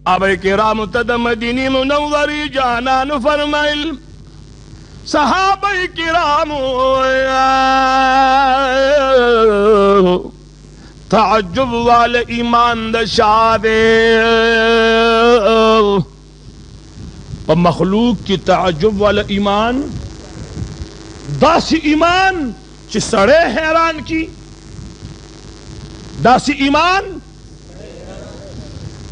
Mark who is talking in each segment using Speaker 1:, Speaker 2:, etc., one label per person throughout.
Speaker 1: आबे किराम तद मदीनी मुनव्वरी जाना नु फरमाइल सहाबे किराम ताज्जुब वाले ईमान दशादे और मखलूक की ताज्जुब वाला ईमान दासी ईमान च सड़े हैरान की दासी ईमान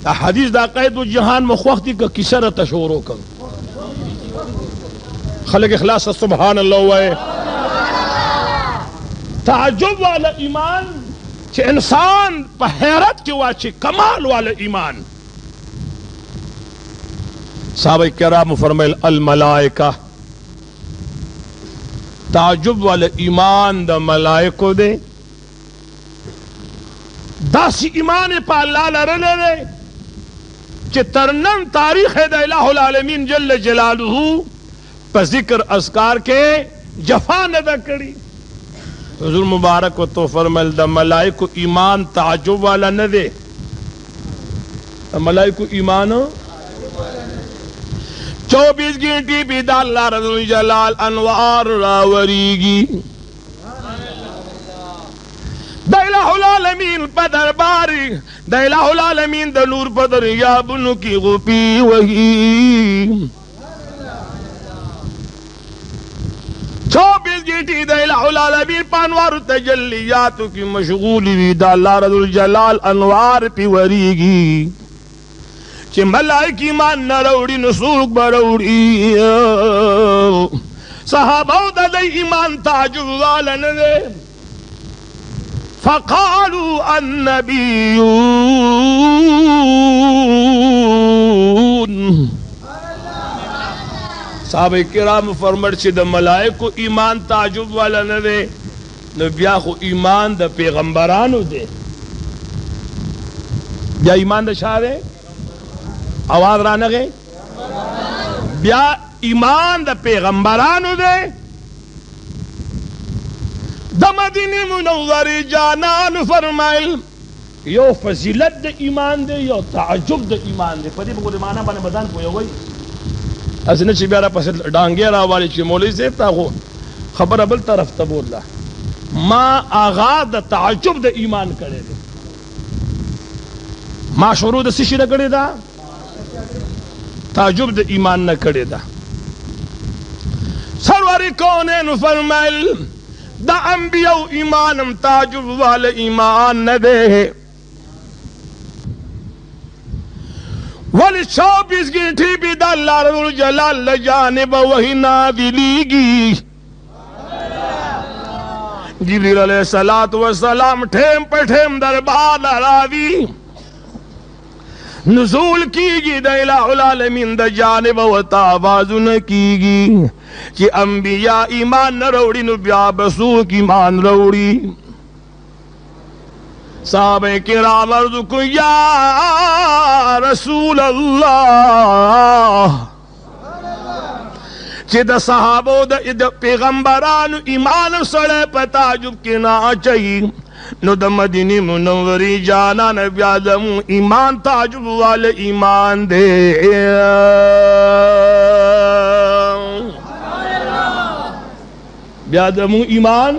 Speaker 1: हदीस दा कैद जहान मुख्ती का किसर तशोरो कर खलक इखलास सुभान अल्लाह ताज्जुब वाला ईमान च इंसान पर हैरत के वाचे कमाल वाला ईमान साहबे किराम फरमाइल अल मलाइका ताजुब वाले ईमान द मलाइको दे दासी ईमान पा अल्लाह रे चितरनम तारीख द इलाहुल आलमीन जल्ल जलालुहु पर जिक्र अस्कार के जफा न द करी हुजूर मुबारक को तो फरमाइल द मलाइको ईमान ताजुब वाला न दे मलाइको ईमान 24 घंटे बिदा अल्लाह रज़्ज़ुल जलाल अनवार रावरीगी दैलाहुल आलमीन पर दरबारी दैलाहुल आलमीन द नूर पर दरिया बुनु की गुपी वही 24 घंटे दैलाहुल आलमीन पानवार तजल्लियात की मशगूली बिदा अल्लाह रज़्ज़ुल जलाल अनवार पिवरीगी कि मलाइक ईमान न रौड़ी नसूक बरौड़ी सहाबाओ दले ईमान ताजुब वाला न दे फकालू अन्नबियून साहबे किराम फरमाइल द मलाइक को ईमान ताजुब वाला न दे नबिया को ईमान द पैगंबरानो दे या ईमान द शाह दे आवाज राना गए ब्या ईमान द पैगंबरानो दे द मदीने मुनव्वरी जानान फरमाइल यो फजीलत द ईमान दे यो ताजुब द ईमान दे पदी बको माना बने बदान को यो वही असने ची ब्यारा पस डांगे रा वाली ची मौलवी से ता को खबर अबल तरफ तबोला मा आगाज द ताजुब द ईमान करे दे मा शुरू द सिशी न करे दा ताजुब द ईमान न करे दा सरवर कौनैन फरमाइल द अंबिया ईमानम ताजुब वाले ईमान न दे वल 24 घंटे भी अल्लाह रज़्ज़ुल जलाल जानिब वही नाज़िलीगी जिब्रील अलैहिस्सलातु वस्सलाम ठेम पे ठेम दरबार रावी नुज़ूल कीगी इलाहुल आलमीन द जानिब व तावाज़ुन कीगी कि अंबिया ईमान न रौड़ी नबिया बसूल की ईमान रौड़ी साहबे किराम अर्ज़ को या रसूल अल्लाह चिद सहाबो द पैगंबरान ईमान सड़े पताजुब के ना चाहिए नो द मदीने मुनव्वरी जाना न ब्यादमू ईमान ताजुब वाले ईमान दे ब्यादमू ईमान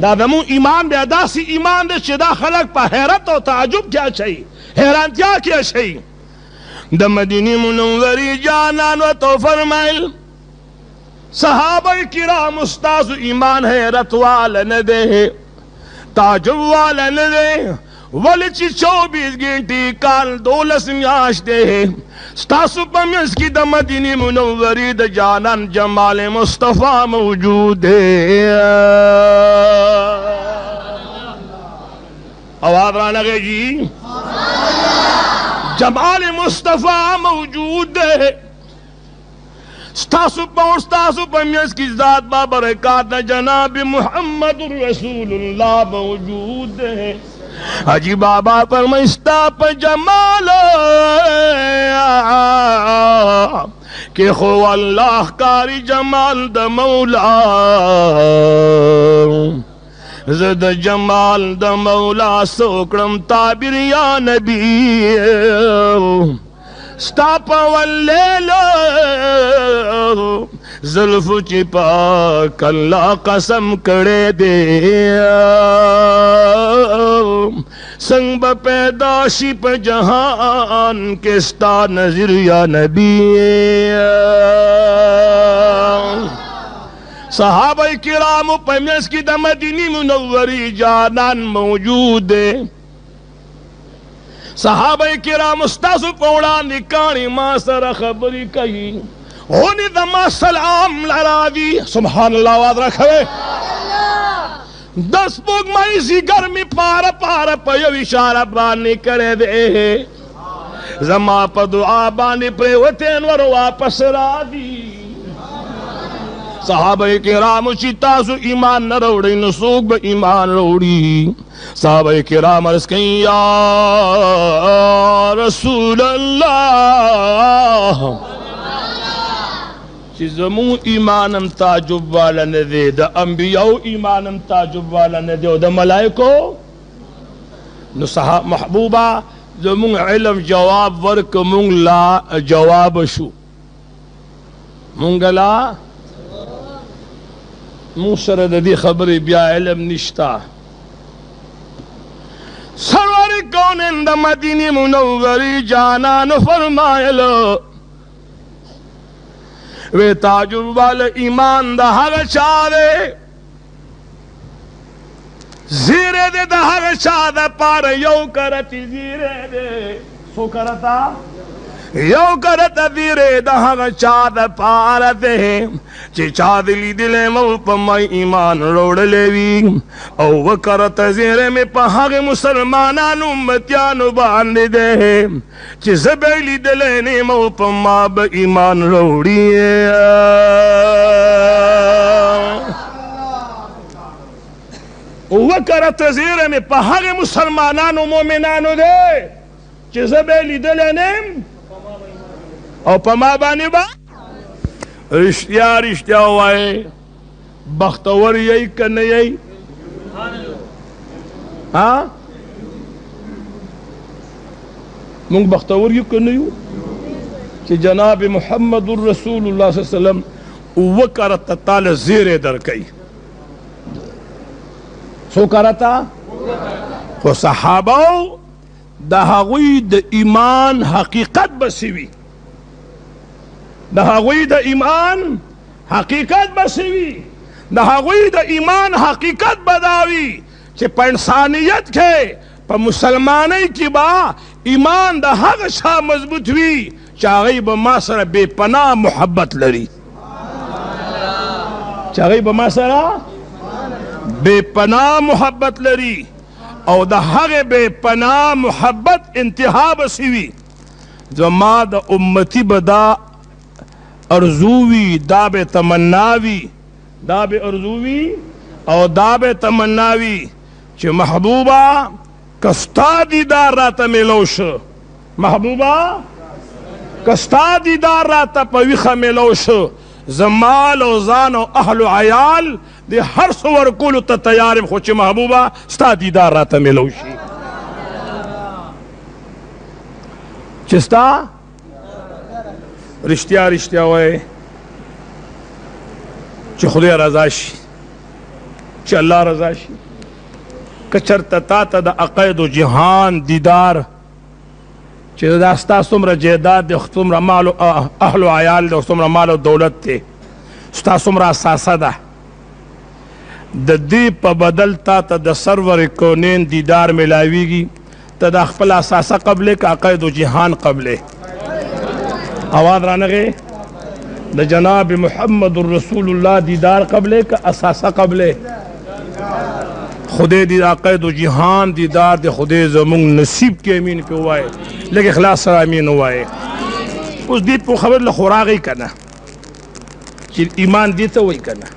Speaker 1: दादमू ईमान बेदासी ईमान दे चिदा खलक पर हैरत और ताजुब क्या चाहिए हैरान क्या चाहिए द मदीने मुनव्वरी जाना न तो फरमाइल सहाबा किराम उस्ताद ईमान हैरत वाला न दे ताजुब वाला न दे वलची 24 घंटे काल दौलस म्याश दे स्तासु पम्यस की द मदीने मुनव्वरी द जानन जमाल मुस्तफा मौजूद है आवाज राना गए जी जमाल मुस्तफा मौजूद है स्तासु पम्यस की जात बाबरकात जनाब मुहम्मद रसूलुल्लाह मौजूद है हाजी बाबा पर मुस्ताफ जमाल के खो अल्लाह कारी जमाल द मौला ज़द जमाल द मौला सोकड़म ताबिर या नबी ستا په واللیلو زلفو چې پاک الله قسم کړی دی څنګه به پیدا شي په جهان کې ستا نظر یا نبی صحابه کرامو په منځ کې د مدینې منورې جانان موجود دی صحابه کرام ستاسو په وړاندې کاڼي ما سره خبرې کوي هونې زما سلام لراوي سبحان الله آواز راکوئ د سپوږمۍ ځیګر مې پاره پاره په یو اشاره باندې کړی دی زما په دعا باندې پرېوتی انور واپس راځي صحابه کرامو چې تاسو ایمان نه راوړئ نو څوک به ایمان راوړي صحابه کرام عرض کوي یا رسول الله چې زمون ایمانم تعجب والا نه دی د انبیاو ایمانم تعجب والا نه دی او د ملائکو نو محبوبه زمون علم جواب ورک مونږ لا جواب شو مونږ لا مونږ سره د دې خبرې بیا علم نشته سرور کونین د مدینې منورې جانانو فرمایلو وی تعجب والا ایمان د هغه چا دی زیره دی د هغه چا دپاره یو کرتې زیره دی څو کرته یو کرته زیره د هغه چا دپاره دی چې چا د لیدلی مو په ما ایمان راوړلی وي او وکرته زیری مې په هغې مسلمانانو امتیانو باندې دی چې زه به یې لیدلی نه یم او په ما به ایمان راوړي وکرته زیری مې په هغې مسلمانانو مؤمنانو دی چې زه به یې لیدلی نه یم او په ما باندې به رشتیا رشتیا وای بختور یی که نه یی ها مونږ بختور یو که نه یو چې جناب محمد رسول الله صلی الله علیه وسلم اوه کرته تاله زیری درکوي څو کرته خو صحابو د هغوی د ایمان حقیقت به څه وي د هغوی د ایمان حقیقت به څه وي د هغوی د ایمان حقیقت به دا وي چې په انسانیت کې په مسلمانۍ کې به ایمان د هغه چا مضبوط وي چې هغوی به ما سره بې پناه محبت لري چې هغوی به ما سره بې پناه محبت لري او د هغې بې پناه محبت انتها به څه وي زما د امتي به دا ارزووی دا به تمناوی دا به ارزووی او دا به تمناوی چې محبوبه که ستا دیدار راته میلو شو محبوبه که ستا دیدار راته په ویښه میلو شو زمال او ځان او اهل و عیال د هر څه ورکولو ته تیار یم خو چې محبوبه ستا دیدار راته میلو شي چې ستا رشتیا رشتیا وای چې خدای رضا شي چې الله رضا شي که چېرته تا ته د عقاید و جهان دیدار چې دا ستا څومره جایداد دی څومره مال اهل و عیال دی څومره مال او دولت دی ستا څومره اساسه ده د دې په بدل تا ته د سرور کونین دیدار میلاویږي ته د خپل اساسه قبلې که عقاید و جهان قبلې آواز رانغی د جناب محمد رسول الله دیدار قبلے کا اساسہ قبلے خدای دی عقید و جہان دیدار دے خدای زمون نصیب کے امین پہ ہوا ہے لیکن اخلاص سره امین ہوا ہے اس دی پو خبر لخوراغی کنا چی ایمان دیتا ہوئی کنا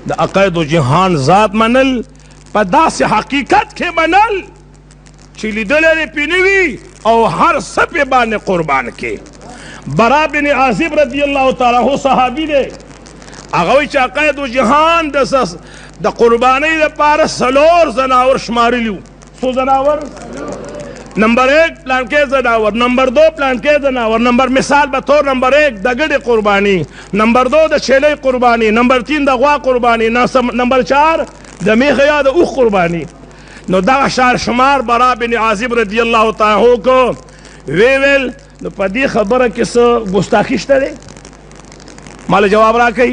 Speaker 1: دا عقید و جہان ذات منل پا دا سے حقیقت کے منل چی لیدلے پینوی او ہر سپ بانے قربان کے برا بن عازب رضی اللہ تعالی عنہ صحابی دے اغوی چا عقید و جہان د قربانی د پاره سلور زناور شمارلیو سو زناور نمبر 1 پلان کې زناور، نمبر 2 پلان کې زناور، نمبر مثال به طور نمبر 1 د ګډې قرباني، نمبر 2 د چیلې قرباني، نمبر 3 د غوا قرباني، نمبر 4 د میخ یا د اوښ قرباني. نو دغه شار شمار برا بن عازب رضی الله تعالی عنہ کو ویل. نو په دې خبره کې څه ګستاخي شته دی؟ مال جواب راکړئ.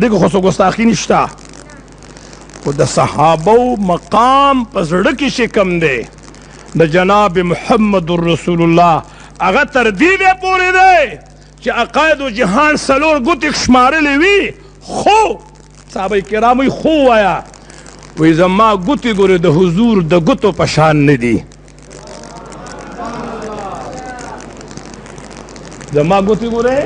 Speaker 1: دغه خو څه ګستاخي نشته، خو د صحابو مقام په زړه کې چې کوم دی د جناب محمد رسول الله هغه تر دې پورې دی چې عقاید و جهان څلور ګوتې شمارلې وي. خو صحابه کرامو خو وایا وی زما ګوتې ګورې د حضور د ګوتو په شان نه دي. زما ګوتې ګورې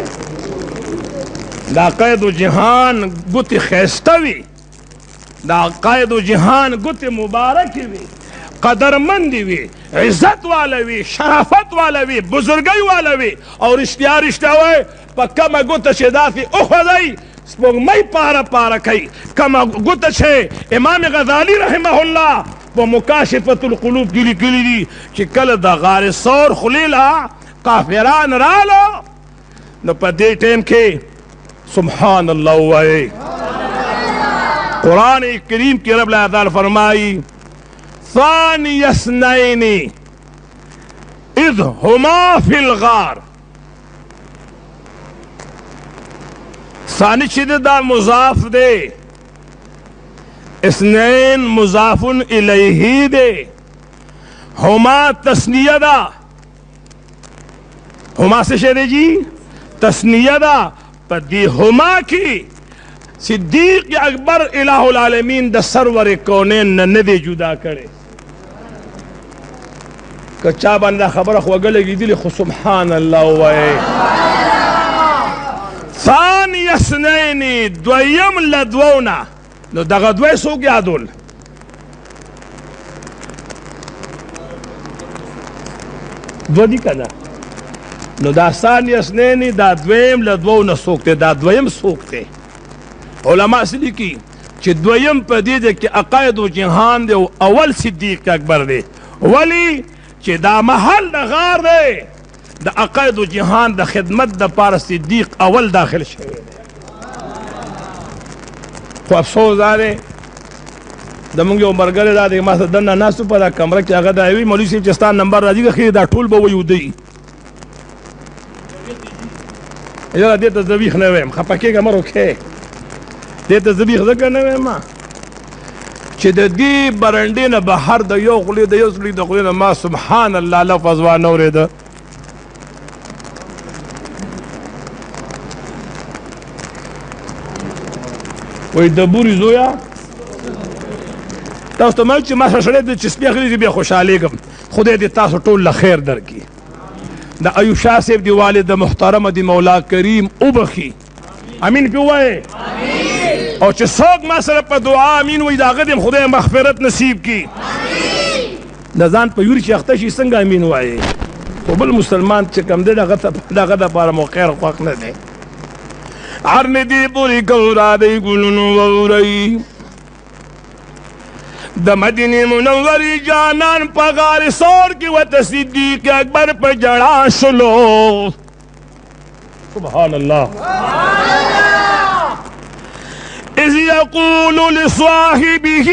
Speaker 1: د عقاید و جهان ګوتې ښایسته وي، د عقاید و جهان ګوتې مبارکې وي، قدرمندې وي، عزت والا وي، شرافت والا وي، بزرګۍ والا وي. او رښتیا رښتیا وایي په کمه ګوته چې داسې وخوځئ سپوږمۍ پاره پاره کوي. کمه ګوته چې امام غزالي رحمه الله په مکاشفة القلوب کې لیکلي دي چې کله د غار ثور خولې له کافران رالو نو په دې ټیم کې سبحان الله وایي. قرآن کریم کې رب العزت فرمایي ثانی اثنین اذ هما فی الغار. ثانی چې دا مضاف دی، اثنین مضاف الیہ دی، هما تسنیه ده. هما څه شی دی جی؟ تسنیه ده. په دې هما کې صدیق اکبر الہ العالمین د سرور کونین نه دی جدا کړي. که چا باندې خبره خوږه لګېدلې خو سبحان الله وایي. ثانی اثنین دویم له دوو نه. نو دغه دوی څوک یادول؟ دوه دي که نه؟ نو دا ثانی اثنین دا دویم له دوو نه څوک دی؟ دا دویم څوک دی؟ علما څه لیکي چې دویم په دې دی کې عقاید و جهان دی او اول صدیق اکبر دی. ولی چې دا محل د غار دی د عقاید و جهان د خدمت د پاره صدیق اول داخل شوی دی. خو افسوس دا دی زمونږ یو ملګری دا دی ما سره دننه ناست په دا کمره کې هغه دا وي مولوي صاحب چې ستا نمبر راځي ښې دا ټول به وایو دی. یاره دې ته زه ویښ نه ویم، خفه کېږه مه روکې. دې ته زه ویښ ځکه نه ویم چې د دې برنډې نه بهر د یو خولې د یو سړي د خولې نه ما سبحان الله لفظ وانه اورېده. وایي د بورې زویه تاسو ته مایو چې ما سره سړی دی چې سپي اخلي چې بیا خوشحالېږم. خدای دې تاسو ټول له خیر درکړي. د ایوب شاه صاحب دی والد محترمه دی مولا کریم وبخي. امین پې ووایئ. او چې څوک ما سره په دعا امین وایي د هغه دې خدای مغفرت نصیب کړي. د ځان په یوري چې اخته شي څنګه امین وایي؟ خو بل مسلمان چې کوم دی دغه دپاره مو خیر خوښ نه دی. هر ندې پورې کوره دی ګلونو واورئ د مدینې منورې جانان په غار ثور کې ورته صدیق اکبر په ژړا شلو. سبحان الله. اذ یقول لصاحبه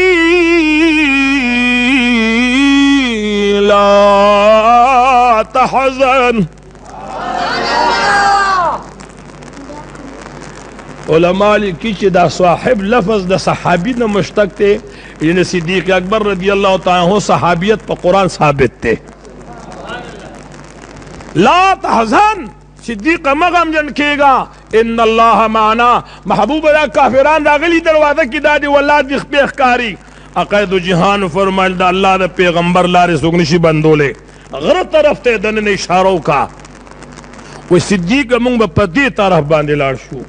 Speaker 1: لا تحزن. علماء لیکي چې دا صاحب لفظ د صحابي نه مشتق دی، یعنی صدیق اکبر رضی اللہ تعالی عنہ صحابیت پا قرآن ثابت تے. لا تحزن صدیق مغم جن کے گا ان اللہ معنا. محبوب دا کافران راغلی دروازہ کی دادی واللہ دخ پہ اخکاری. عقید و جہان فرمائل دا اللہ دا پیغمبر لارے سگنشی بندولے غر طرف تے دنن اشاروں کا. وہ صدیق منگ با پدی طرف باندے لار شو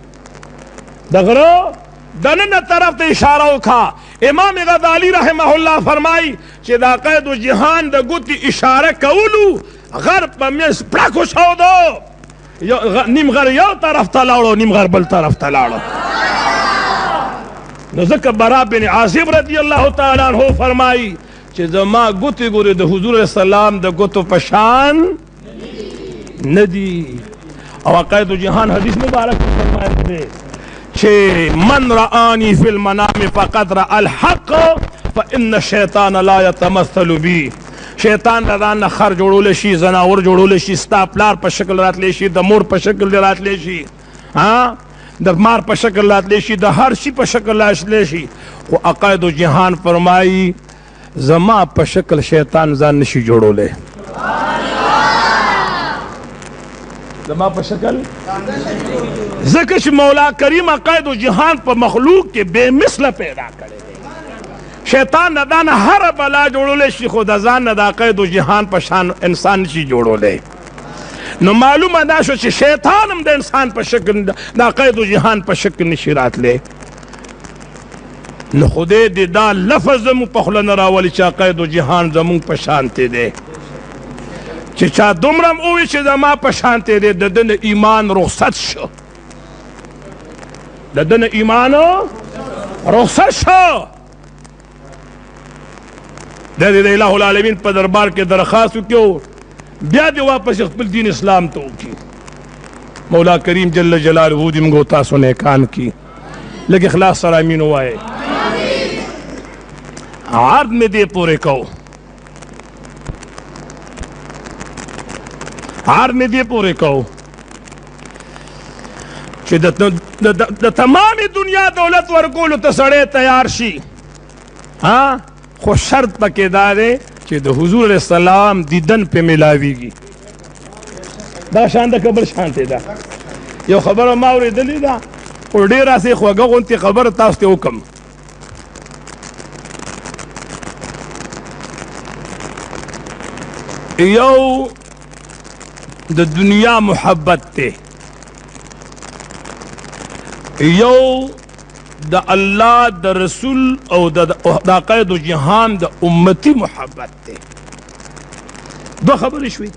Speaker 1: دغرو دنن طرف تے اشاروں کا. امام غزالی رحمہ اللہ فرمائی چې دا عقاید و جهان د ګوتې اشاره کولو غر په منځ پړکو شو دو. نیم غر یو طرف ته لاړو نیم غر بل طرف ته لاړو. نو ځکه برا بن عازب رضی اللہ تعالی عنہ فرمائی چې زما ګوتې ګورې د حضور علیه السلام د ګوتو په شان نه دي. او عقاید جهان حدیث مبارک فرمایي دی چې من رآني فی المنام فقد رأى الحق فإن الشیطان لا يتمثل بي. شیطان د ځان نه خر جوړولی شي، زناور جوړولی شي، ستا پلار په شکل راتلی شي، د مور په شکل راتلی شي، د مار په شکل راتلی شي، د هر شي په شکل راتلی شي، خو عقاید جهان فرمایي زما په شکل شیطان ځان نشي جوړولی. زما په شکل ځکه چې مولا کریم عقاید جهان په مخلوق کې بے مثله پیدا کړی. شیطان نه دا نه هر بلا جوړولی شي، خو د ځان نه د عقاید جهان په شان انسان نشي جوړولی. نو معلومه دا شو چې شیطان هم د انسان په شکل د عقاید جهان په شکل نشي راتلی. نو خدای دې دا لفظ زموږ په خوله نه راولي چې عقاید جهان زموږ په شانتې دی، چې چا دومره هم ووایي چې زما په شانتې دی، د ده نه ایمان رخصت شو، د ده نه ایمان رخصت شو. د دې د الہ العالمین په دربار کې درخواست وکړو بیا دې واپس خپل دین اسلام ته وکړي. مولا کریم جل جلاله دې موږ تاسو نیکان کړي. لږ اخلاص سره امین ووایئ. عرض مې دې پورې کوو، عرض مې دې پورې کوو چې د تمامې دنیا دولت ورکولو ته سړی تیار شي، خو شرط پکې دا دی چې د حضور علیه السلام دیدن پې ملاویږي. دا شان ده که بل شانتې ده؟ یو خبره ما اورېدلې ده، خو ډېره هسې خوږه غوندې خبره تاسو ته وکړم. یو د دنیا محبت دی، یو د الله د رسول او د عقاید جهان د امتی محبت دی. دو خبرې شوي،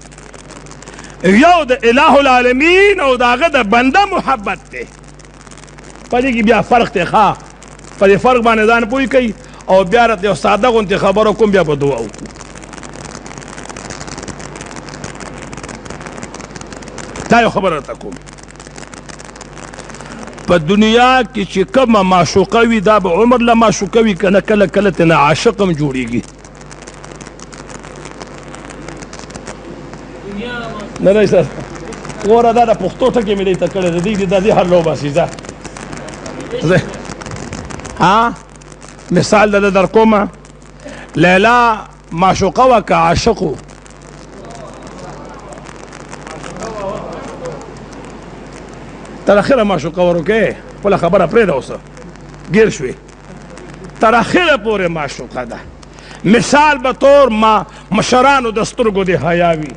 Speaker 1: یو د الہ العالمین او د هغه د بنده محبت دی. په دې کې بیا فرق دی. ښه په دې فرق باندې ځان پوه کوي او بیا راته یو ساده غوندې خبره کوم، بیا به دعا وکړو. دا یو خبره راته کوم. په دنیا کې چې کومه معشوقه وي دا به عمر له معشوقه وي که نه، کله کله ترې نه عاشق هم جوړېږي. نه دی سر وره دا د پښتو ټکې مې دی ته کړی دی، دی دا دې حل وباسي. مثال د ده در کومه، لیلا معشوقه وه که عاشق و؟ تر اخره معشوقه ورکې خپله خبره پرېږده، اوسه ګیر شوې، تر اخره پورې معشوقه ده. مثال به طور مشرانو د سترګو د حیا وي،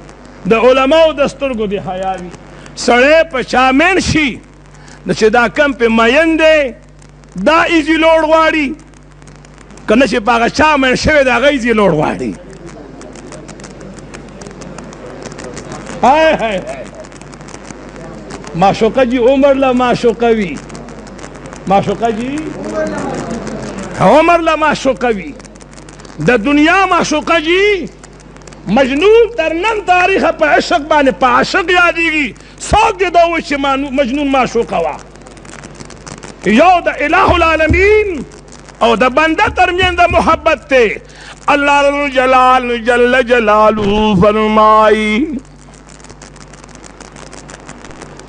Speaker 1: د علماو د سترګو د حیا وي. سړی په چا مین شي نو چې دا کم پې مین دی دا ایزي لوړ غواړي، که نه چې په هغه چا مین شوی د هغه ایزي لوړ غواړي. معشوقه جی عمر لا معشوقه وی، معشوقه جی عمر لا معشوقه وی. د دنیا معشوقه جی مجنون تر نن تاریخه په عشق باندې په عاشق یادېږي. څوک دې دا وایي چې مجنون معشوقه وه؟ یو د الہ العالمین او د بنده ترمنځ د محبت دی. الله جلال جل جلاله فرمایي،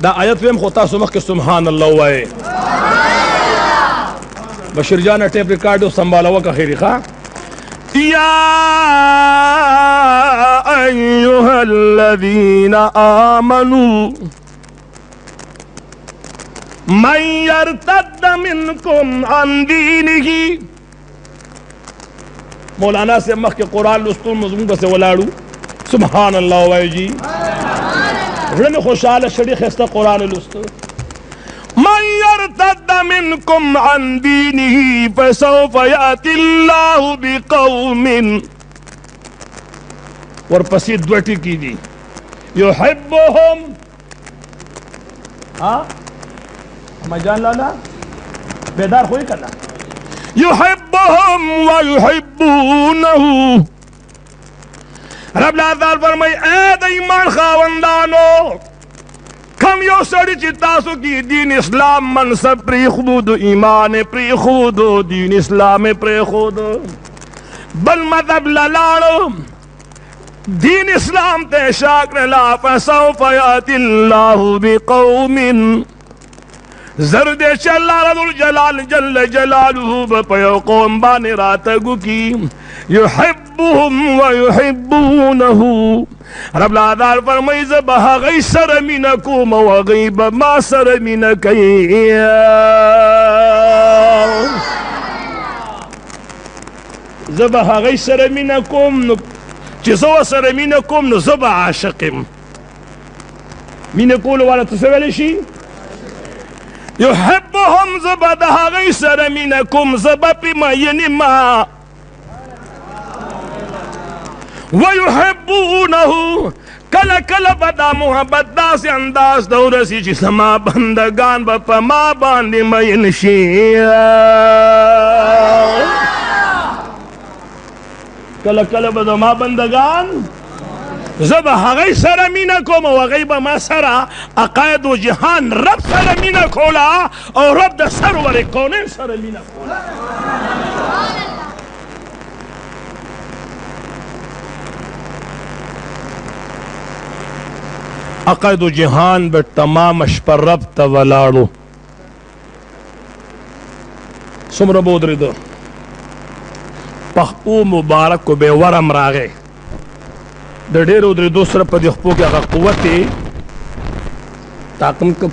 Speaker 1: دا آیت ویم خو تاسو مخکې سبحان الله وایئ. بشیر جانه ټیپ ریکارډ سنباله وکړه خیري ښه. یا ایها الذین آمنوا من یرتد منکم عن دینه. مولانا سے مخکې قرآن لوستو مضمون پسې ولاړو، سبحان الله وایئ جی، زړه مې خوشحاله شړي ښایسته قرآن لوستو. من یرتد منکم عن دینه فسوف یأتی الله بقوم، ورپسې دوه ټکي دي، یحبهم اما جان لالا بیدار خوئی کرنا، یحبهم يحبهم ويحبونه. رب العزت فرمائی اے د ایمان خاوندانو کم یو سړی چې تاسو کې دین اسلام منصب پریښود ایمان پریښود دین اسلام پریښود بل مذهب لاړو دین اسلام ته شا کړلا فسوف یأتی الله بقوم زر دې چې الله رب الجلال جل جلاله په یو قوم باندې راتګو کی یحبهم ویحبونه. رب العزت فرمایي زه به هغوی سره مینه کوم او هغوی به ما سره مینه کوي. زه به هغوی سره مینه کوم نو چې زه ورسره مینه کوم نو زه به عاشق یم. مینه کولو والا ته څه ویلی شي؟ یحبهم زه به د هغوی سره مینه کوم زه به پرې مین یم ویحبونه کله کله به دا محبت داسې انداز ته ورسي چې زما بندګان به په ما باندې مین شي. کله کله به زما بندګان زه به هغوی سره مینه کوم او هغوی به ما سره عقاید و جهان رب سره مینه کوله او رب د سرور کونین سره مینه کوله. عقاید و جهان به تمامش پر رب ته ولاړو. څومره به ودرېده پخپو مبارکو به ورم راغی د ډېرو درېدو سره په دې خپو کې هغه قوت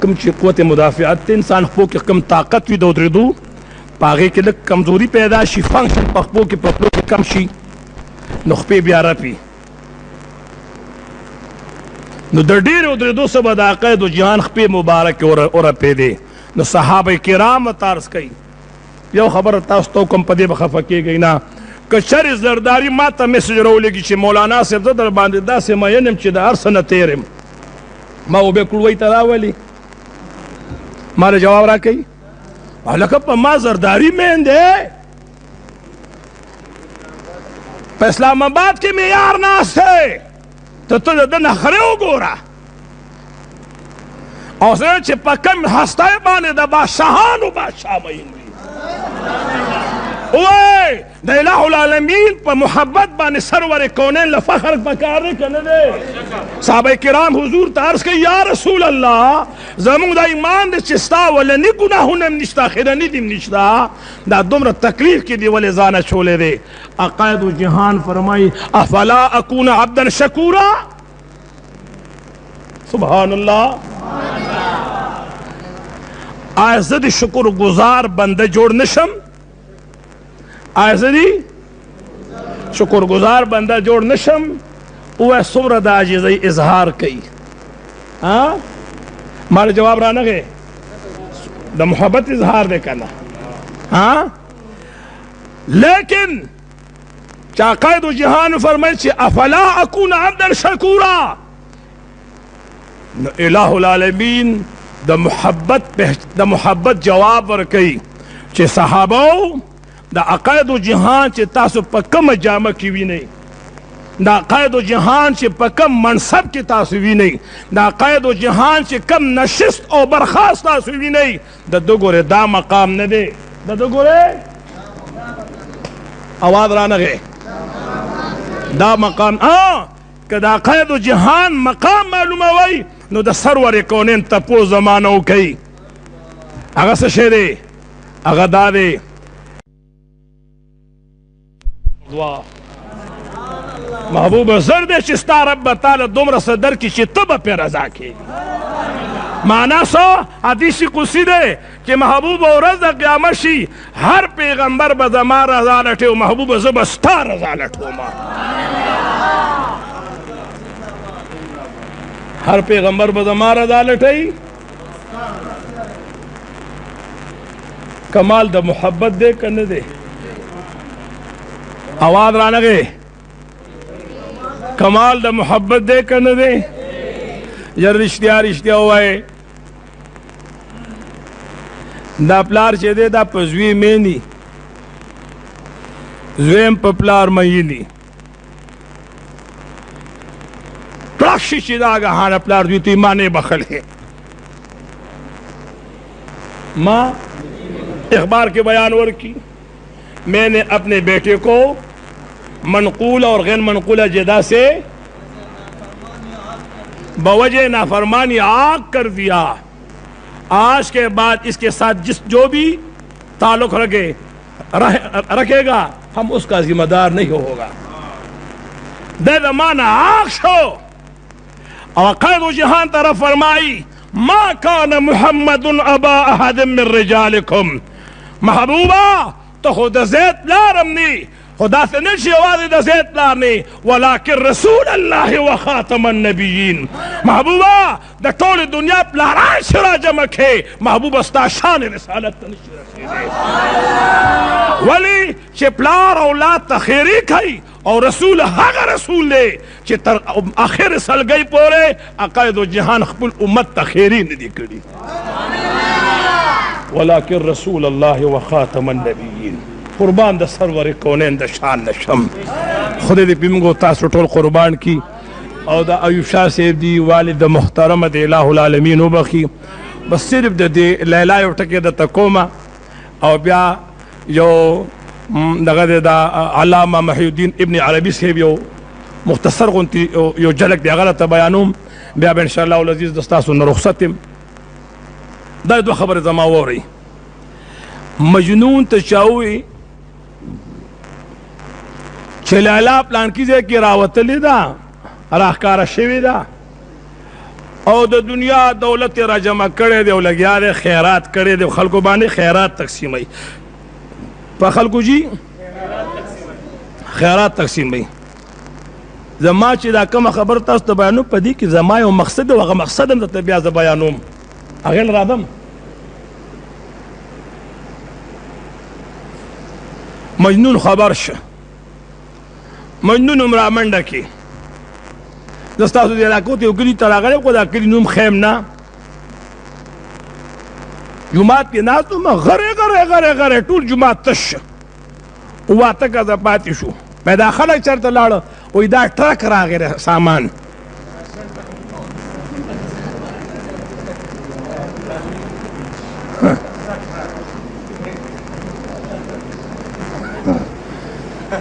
Speaker 1: کوم چې قوت مدافعت ته انسان خپو کې کم طاقت وي د ودرېدو په هغې کې لږ کمزوري پیدا شي فنکشن په خپو کې په خپلو کې کم شي نو خپې بیا رپي نو د ډېرو درېدو سره به د عقاید و جهان خپې مبارکې ورپېدې. نو صحابه کرام ورته عرض کوي یو خبره تاسو ته کوم په دې به خفه کېږئ نه که چرې زرداري ما ته میسج راولېږي چې مولانا صاحب زه در باندې داسې مین یم چې د هر څه نه تېر یم ما اوبې کړوۍ ته راولي ما له جواب راکوي هلکه په ما زرداري مین دی په اسلام آباد کې معیار ناست دی ته د ده نخرې وګوره او زه چې په کم هستی باندې د بادشاهانو بادشاه مین وي اوه د اله العالمین په محبت باندې سرور کونین له فخر پکار دی که نه دی؟ صحابه کرام حضور ته عرض کوي یا رسول الله زموږ دا ایمان دی چې ستا ولني ګناهونه هم نشته اخرني دې هم نشته دا دومره تکلیف کې دې ولې ځان اچولی دی. عقاید و جهان فرمایي افلا اکون عبدا شکورا. سبحان الله. آیا زه د شکر گزار بنده جوړ نشم؟ آیا زه د شکر گزار بنده جوړ نشم؟ اوه څومره د عاجزۍ اظهار کوي ما له جواب رانغی د محبت اظهار دی که نه لیکن چې عقاید و جهان فرمایي چې افلا اکون عبدا شکورا نو اله العالمین د محبت جواب ورکوي چې صحابو د عقاید و جهان چې تاسو په کومه جامه کې وینئ د عقاید و جهان چې په کم منصب کې تاسو وینئ د عقاید و جهان چې کم نشست او برخاست تاسو وینئ د ده ګورې دا مقام نه دی د ده ګورې آواز رانغی دا مقام که د عقاید و جهان مقام معلوموئ نو د سرور کونین تپوس زمانه وکئ هغه څه شی دی هغه دا دی محبوب زر دی چې ستا رب به تعالی دومره څه درکړي چې ته به پرې رضا کېږي. معنا څه حدیث قدسي دی چې محبوب ورځ د قیامت شي هر پیغمبر به زما رضا لټي او محبوبه زه به ستا رضا لټوم. هر پیغمبر به زما رضا لټوي. کمال د محبت دی که نه دی؟ آواز رانغی کمال د محبت دی که نه دی؟ ژر رښتیا رښتیا ووایئ دا پلار چې دی دا په زوی مینی زویم په پلار مینی کلک شي چې دا ګهانه پلار دوی ته ما نه بخلې ماں اخبار کے بیان ورکی میں نے اپنے بیٹے کو منقول اور غیر منقولہ جدا سے بوجہ نافرمانی آگ کر دیا آج کے بعد اس کے ساتھ جو بھی تعلق رکھے گا ہم اس کا ذمہ دار نہیں ہوگا دے زمانہ آگ شو اور قید و جہان طرف فرمائی ما کان محمد ابا احد من رجالکم محبوبہ تو خود زید پلارم نی خدا سے نشی آوازی دا زید پلار نی ولیکن رسول اللہ و خاتم النبیین محبوبہ دا طول دنیا پلاران شرا جمع کھے محبوبہ ستا شان رسالت نشی رسیدے ولی چھ پلار اولاد تخیری کھائی اور رسول هغه رسول دی چې تر اخر سلګۍ پورې عقاید و جهان خپل امت ته خیري نه دي کړي ولکن رسول الله و خاتم النبیین قربان د سرور کونین د شان نشم خدای دې موږ تاسو ټول قربان کی او د ایوب شاه صاحب دی والد محترم د الہ العالمین وبخي بس صرف د لیلا یو ټکی د تکوما او بیا یو دغه د علامه محی الدین ابن عربی صاحب یو مختصر غونتی یو جلک دی هغه ته بیانوم بیا به ان شاء الله العزیز د تاسو نه رخصت دا دوه خبره زما ووري مجنون تشاوی چې لالا پلان کیږي کې راوتلې ده راخکاره شوی ده او د دنیا دولت را جمع کړي دی او لګیا دی خیرات کړي دی خلکو باندې خیرات تقسیموي په خلکو جی خیرات تقسیموي زما چې دا کومه خبر تاسو ته بیانوم په دې کې زما یو مقصد او هغه مقصد هم درته بیا زه بیانوم هغې نه راځم مجنون خبر شه مجنون هم رامنډه کې زه ستاسو دې علاقو ته یو کلي ته راغلی خو دا کلي نوم خیم نه جماعت کې ناست وم غرې غرې غرې غرې ټول جماعت تش اوه اته کسه پاتې شو مې دا خلک چېرته لاړه وایي دا ټرک راغی سامان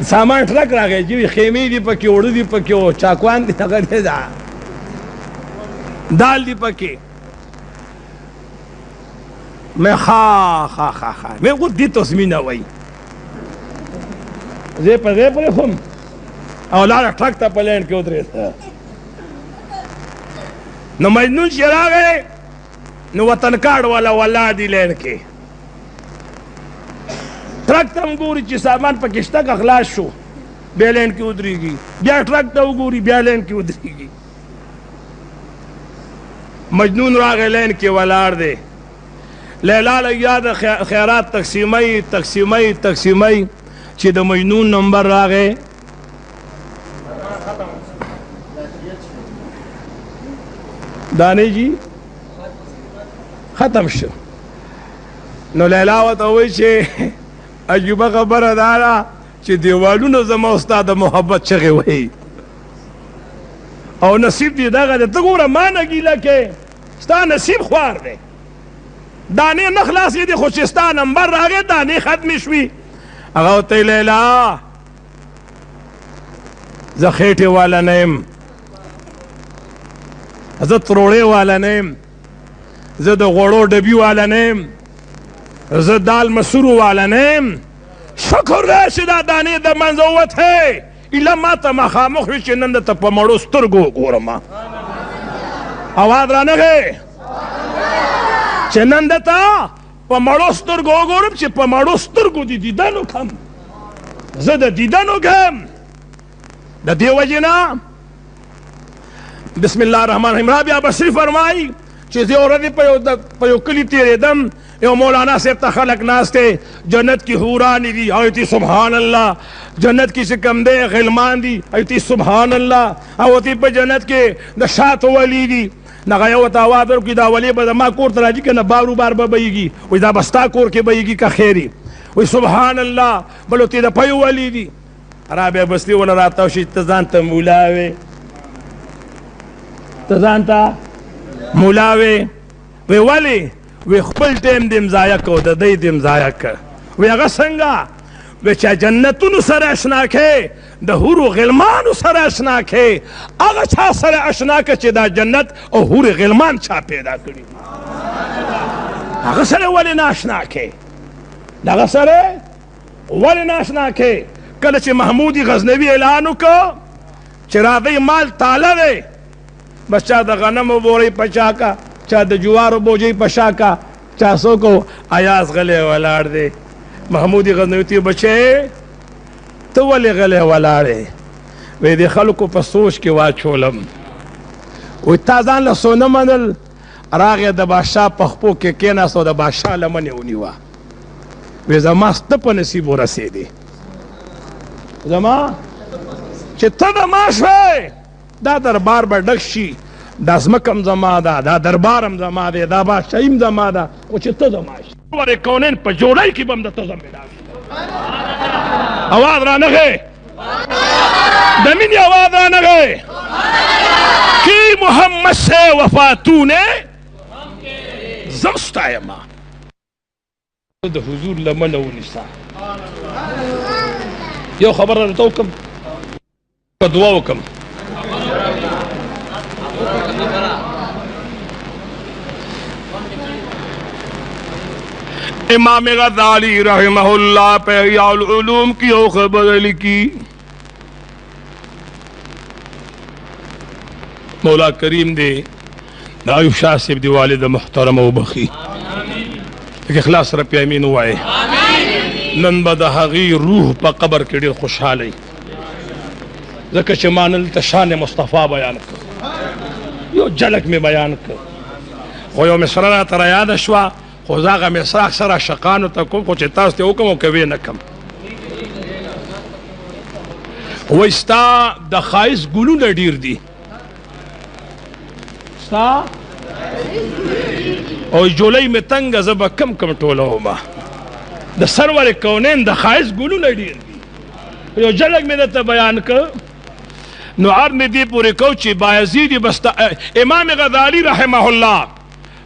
Speaker 1: سامان ټرک راغی چې خیمې دي پکې اوړه دي پکې او چاکوان دي هغه دی دا دال دي پکې میں خا میں خود دی تسمینہ وئی زی پر خم او لارا ٹھک تا پلین کے ادرے تھا نو مجنون شرا گئے نو وطن کارڈ والا والا دی لین کے ٹرک تم گوری چی سامان پا کشتا کا خلاص شو بیا لین کی ادری گی بیا ٹرک تا گوری بیا لین کی ادری گی مجنون را گئے لین کے والار دے لیلا لگیا دا خیرات تقسیمی چی دا مجنون نمبر را گئے دانے جی ختم شو نو لیلا وطوئی چی عجیبہ خبر دارا چی دیوالونو زما استاد محبت چغی وئی او نصیب دی دا گا تا گورا مانا گیلا کے ستا نصیب خوار دے دانے نخلاصی دی خوشستا نمبر راگے دانے ختمی شوی اگاو تی لیلا زا خیٹی والا نیم زا تروڑے والا نیم زا دا غوڑو ڈبی والا نیم زا دال مسورو والا نیم شکر ریشی دا دانے دا منزوت ہے ایلا ما تا مخامخ ویچی نند تا پا مڑو سترگو گورما آواز رانا گئے چه نند تا پا مڑو سترگو گورم چه پا مڑو سترگو دی دیدنو کم زد دیدنو کم دا دیو جنا بسم اللہ الرحمن الرحیم رابعہ بصری فرمائی چه زیو ردی پا یو کلی تیرے دم یو مولانا صاحب تا خلق ناستے جنت کی حورانی دی آیتی سبحان اللہ جنت کی سکم دے غلمان دی آیتی سبحان اللہ آیتی پا جنت کے دا شاعت ولی دی نغا یو تاوادر کی دا ولی با دا ما کور تراجی که نا بارو بار با بایگی وی دا بستا کور کے بایگی کا خیری وی سبحان الله بلو تی دا پیو ولی دی رابع بستی ولا راتاو شي ته ځان ته مولا وې ته ځان ته مولا وې وی ولی وی خپل ټیم دې ضایع کو د دې دې ضایع ک وی هغه څنګه وی چې جنتونو سره اشنا کې د حور غلمان سره اشنا کې هغه چا سره اشنا کې چې دا جنت او حور غلمان چا پیدا کړی هغه سره ولې ناشنا کې دغه سره ولې ناشنا کې کله چې محمود غزنوي اعلان وکړ چې راځئ مال تاله دی بس چا د غنمو بورۍ په شا کا چا د جوارو بوجۍ په شا کا چا څوک ایاز غلی ولاړ دی محمود غزنوي ته بچې ته ولې غلی ولاړې وی د خلکو په سوچ کې واچولم وی تا ځان له څو نه منل راغې د بادشاه په خپو کې کېناست او د بادشاه لمنې ونیوه وی زما سته په نصیب ورسېدې زما چې ته د ما شوې دا دربار به ډک شي دا ځمکه هم زما ده دا دربار هم زما دی دا بادشاهي هم زما ده خو چې ته زما شي ورې کونین په جوړۍ کې به هم د ته ذمېدار شي اواز رانغې د مینې اواز رانغې کی محمد سے وفاتونه زم ستایما د حضور لمنه ونیسه یو خبره درته وکړم دعا وکړم امام غزالی رحمہ اللہ پہ احیاء العلوم کی او خبر لکھی مولا کریم دے ایوب شاہ صاحب دی والد محترم او بخی ایک اخلاص رب امین ہوئے نن با دا حقی روح پا قبر کے دیر خوشحالی ذکر چمان التشان مصطفیٰ بیان کر یو جلک میں بیان کر خو یو مصرنا تر یاد شوا خو زاغا مصر اکثر شقانو تا کم خو چتاس تے اوکم او کوی نکم وستا د خایس ګلونه ډیر دي ستا او جولای می تنگ زب کم کم ټولو ما د سرور کونین د خایس ګلونه ډیر دي یو جلک می دته بیان ک نو ار می دی پوری کو چې بایزید بس امام غزالی رحمه الله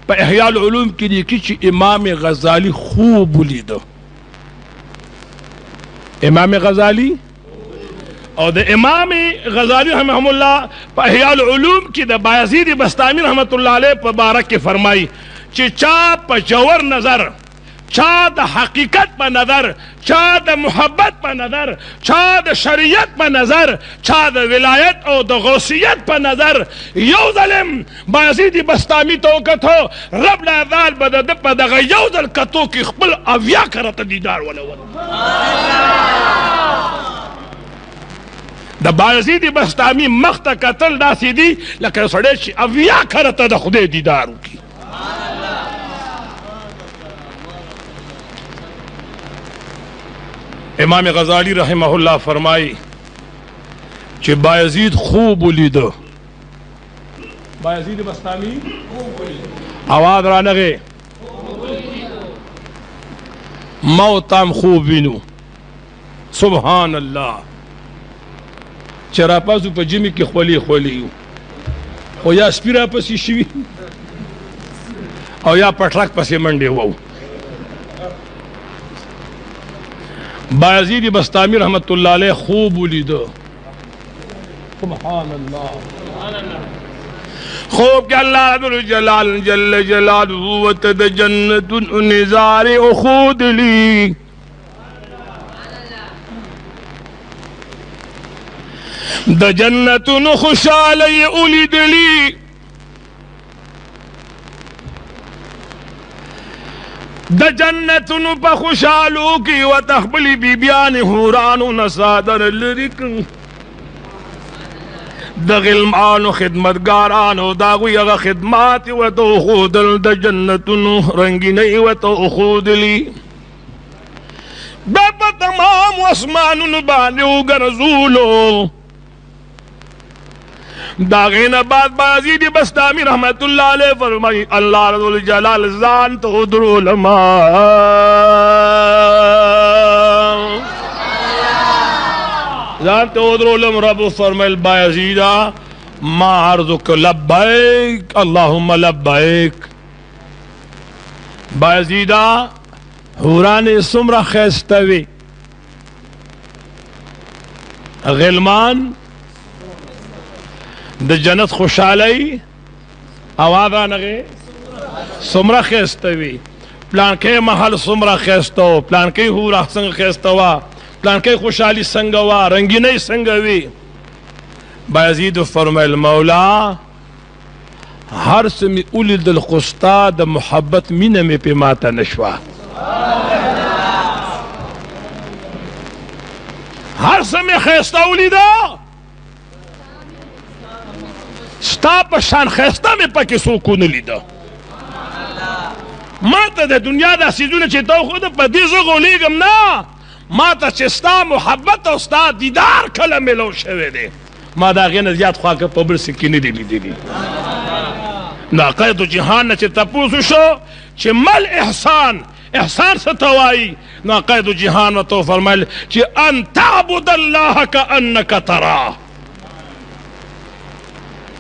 Speaker 1: په احیاء العلوم کې دی چې امام غزالی خوب ولید امام غزالی او د امام غزالی رحمه الله په احیاء العلوم کې د بایزید بستامی رحمت الله علیه په بارک کې فرمایي چې چا په جوور نظر چا د حقیقت په نظر چا د محبت په نظر چا د شریعت په نظر چا د ولایت او د غوثیت په نظر یو ظلم بایزید بستامی ته وکتو رب العزال به د په دغه یو ځل کتو کې خپل اویا کرته دیدار ولول د بایزید بستامی مخ ته کتل داسې دي لکه سړی چې اویا کرته د خدای دیدار وکړي امام غزالی رحمہ اللہ فرمائی چې بایزید خوب ولید بایزید بستامی آواز را نغے موتام خوب وینو سبحان اللہ چرا پاسو پا جمی کی خولی خولیو او یا سپیرا پسی شوی او یا پٹرک پسی منڈے وو بایزید بستامی رحمت اللہ علیہ خوب ولید سبحان اللہ خوب کہ اللہ رب الجلال جل جلالہ وتد جنت نزار اخود لی د جنت خوشالی اولید لی د جنتونو په خوشالو کې و تخبلی بی بیان حورانو نصادر لرکن د غلمانو خدمتگارانو داغوی اغا خدمات و تو خودل د جنتونو رنگینی و تو خودلی بابا تمام اسمانونو بانیو گرزولو داغین بعد بازید بستامی رحمت اللہ علیہ فرمائی اللہ رضو الجلال زان تو در علماء ذات ادرولم رب فرمائل بایزیدہ ما عرضک لبیک اللہم لبیک. بایزیدہ حوران سمرہ خیستوی غلمان د جنت خوشحالی آواز آنگے سمرہ خیستوی پلان کے محل سمرہ خیستو پلان کے حورہ سنگ خیستوا پلان کے خوشحالی سنگوا رنگینی سنگوی. بایزید فرمائل مولا ہر سمی اولی دل خستا دا محبت مینہ میں پی ماتا نشوا ہر سمی خیستا اولی دا ستا پشان خیستا میں پاکی سوکو نلی دا ماتا دا دنیا دا سیزون چیتاو خود پا دیزو گولیگم نا ماتا چستا محبت و ستا دیدار کلا ملو شوے دے ما دا غین زیاد خواہ که پبر سکینی دیلی دیلی نا قید و جہان نا چه تپوسو شو چه مل احسان احسان ستوائی نا قید و جہان و تو فرمائل چه ان تعبد اللہ کا انکا ترا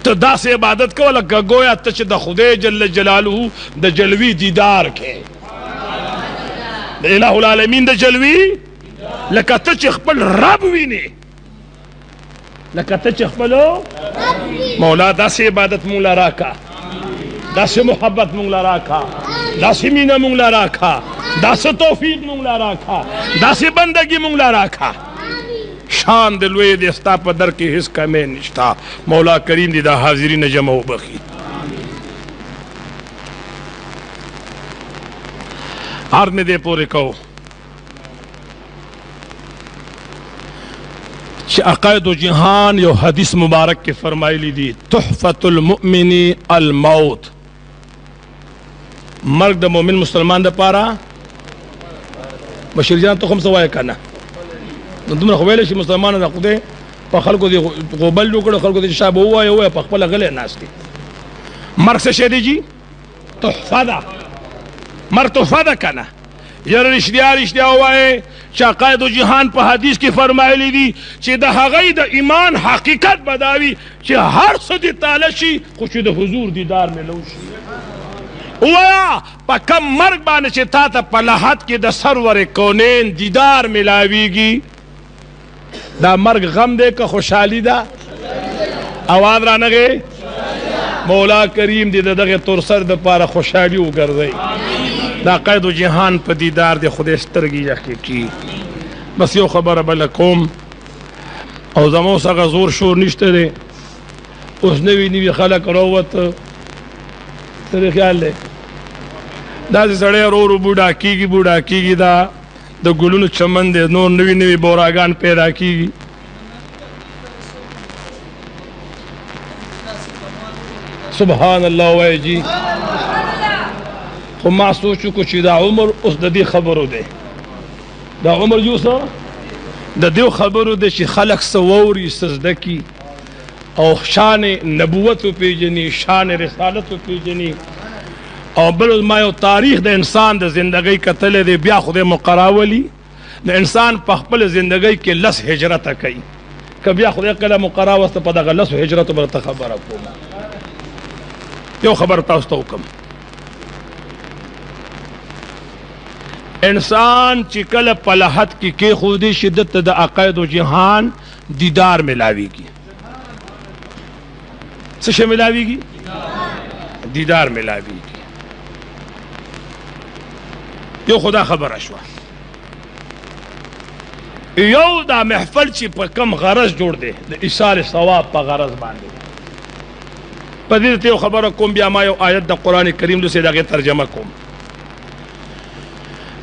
Speaker 1: تو دا سے عبادت کو لگا گویا تچ دا خدای جل جلالہ دا جلوی دیدار کے دا الہ العالمین دا جلوی لکا تچ اخبر رب وینے لکا تچ اخبرو مولا دا سے عبادت مولا راکا دا سے محبت مولا راکا دا سے مینہ مولا راکا دا سے توفیق مولا راکا دا سے بندگی مولا راکا شان دلوے دیستا پا در کے حس کا میں نشتا مولا کریم دی دا حاضرین جمع بخی. عرض میں دے پورے کہو عقائد و جہان یو حدیث مبارک کے فرمائی لی دی تحفت المؤمن الموت مرگ دا مومن مسلمان دا پارا بشیر جان تو خم سوائے کنا دمرا خویلے شی مسلمان دا خودے پا خلقو دی غوبل لوکڑا خلقو دی شاب ہوا پا خپلا غلے ناس دی مرگ سے شیدی جی تحفہ دا مرگ تحفہ دا کنا یر رشدیا ہوئے چا قائد و جہان پا حدیث کی فرمائی لی دی چی دا حقی دا ایمان حقیقت بداوی چی ہر صدی تالشی خوشی دا حضور دیدار میں لوشی اویا پا کم مرگ بانے چی تا تا پلہت کی دا سرور کونین دیدار ملاوی گی دا مرگ غم دے کا خوشحالی دا آواز رانگے مولا کریم دی دا دغی ترسر دا پارا خوشحالی اگر دے دا قید و جہان پا دیدار دے خود استرگی جاکی کی. بس یو خبر بلکوم او زمو سا غزور شور نشتے دے اس نوی خلق روت تیرے خیال لے دا سی سڑے رو بوڑا کی گی دا گلون چمن دے نور نوی بوراگان پیدا کی گی. سبحان اللہ وے جی خو ما سوچو کچھ دا عمر اس دا دی خبرو دے دا عمر جو سا دا دیو خبرو دے چی خلق سووری سزدکی او شان نبوت پی جنی شان رسالت پی جنی او بلو مایو تاریخ دا انسان دا زندگی کتلے دے بیا خود مقراولی دا انسان پخپل زندگی کے لس حجرت کئی کہ بیا خود اقلا مقراوست پا دا لس حجرت برتا خبر اکوما یو خبر تاوستا حکم انسان چکل پلہت کی خودی شدت دا عقائد و جہان دیدار ملاوی گی سشے ملاوی گی دیدار ملاوی گی. یو خدا خبر اشوا یو دا محفل چی پا کم غرض جوڑ دے دا اصال ثواب پا غرض باندے پا دیدتے یو خبر کم بیا ما یو آیت دا قرآن کریم دو سے دا غیر ترجمہ کم.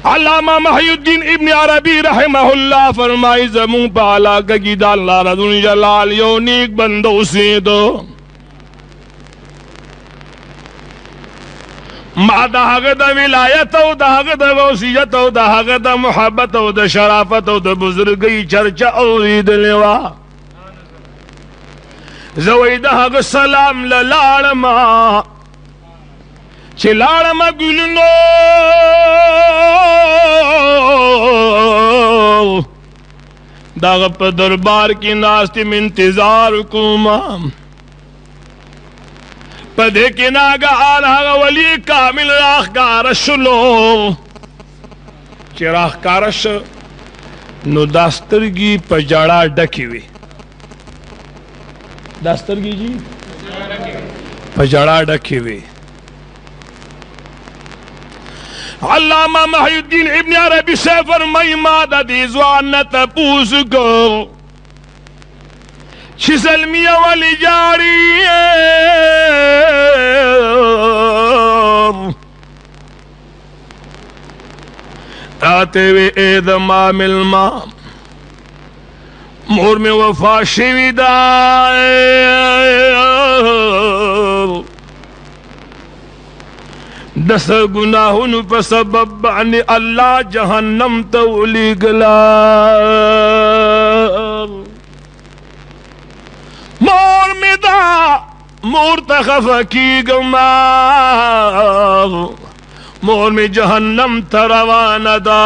Speaker 1: علامہ محی الدین ابن عربی رحمہ اللہ فرمائی زمون پا علاقہ کی دا اللہ رضون جلال یو نیک بندو سیدو ما دا حق دا ولایت و دا حق دا غوثیت و دا حق دا محبت و دا شرافت و دا بزرگی چرچا اورید لیوا زوی دا حق سلام للارما چی لارما گلنو داغ په دربار کې ناستم انتظار کوما په دې کې ناګهان هغه ولی کامل راښکاره شلو چې راښکاره شه نو دا سترګې په ژړا ډکې وې دا سترګې جي په ژړا ډکې وې علامہ محی الدین ابن عربی سے فرمائی ما دا دی ځوان نه تپوس کو چې زلمیه ولې جاړي راته وې ای زما مېلمه مور مې وفا شوې ده دس گناہن په سبب باندې الله جهنم ته ولېږلا مور مې دا مور ته خفه کېږم مور مې جهنم ته روانه ده